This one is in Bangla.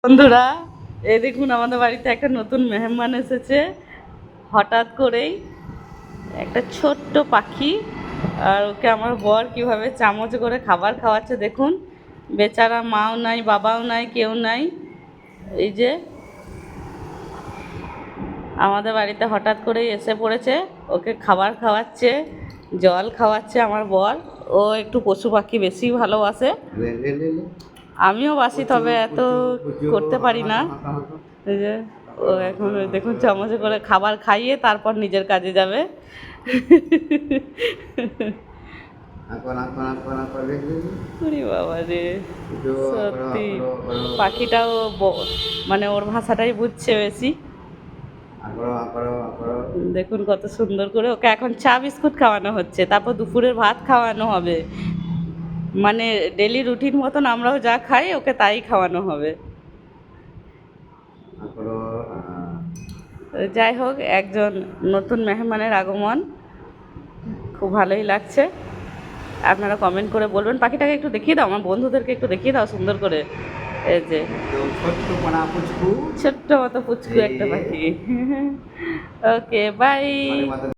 বন্ধুরা, এই দেখুন আমাদের বাড়িতে একটা নতুন মেহমান এসেছে। হঠাৎ করেই একটা ছোট্ট পাখি, আর ওকে আমার বর কিভাবে চামচ করে খাবার খাওয়াচ্ছে দেখুন। বেচারা মাও নাই, বাবাও নাই, কেউ নাই। এই যে আমাদের বাড়িতে হঠাৎ করেই এসে পড়েছে, ওকে খাবার খাওয়াচ্ছে, জল খাওয়াচ্ছে আমার বর। ও একটু পশু পাখি বেশি ভালোবাসে, আমিও বাসি, তবে এত করতে পারি না। এই যে ও এখন দেখুন চামচে করে খাবার খাইয়ে তারপর নিজের কাজে যাবে। বাবা রে, সত্যি পাখিটাও মানে ওর ভাষাটাই বুঝছে বেশি। দেখুন কত সুন্দর করে ওকে এখন চা বিস্কুট খাওয়ানো হচ্ছে, তারপর দুপুরের ভাত খাওয়ানো হবে। মানে ডেলি রুটিন মতন আমরাও যা খাই ওকে তাই খাওয়ানো হবে। যাই হোক, একজন নতুন মেহমানের আগমন, খুব ভালোই লাগছে। আপনারা কমেন্ট করে বলবেন। পাখিটাকে একটু দেখিয়ে দাও, আমার বন্ধুদেরকে একটু দেখিয়ে দাও সুন্দর করে। এই যে ছোট্ট মতো পুচকু একটা পাখি। ওকে, বাই।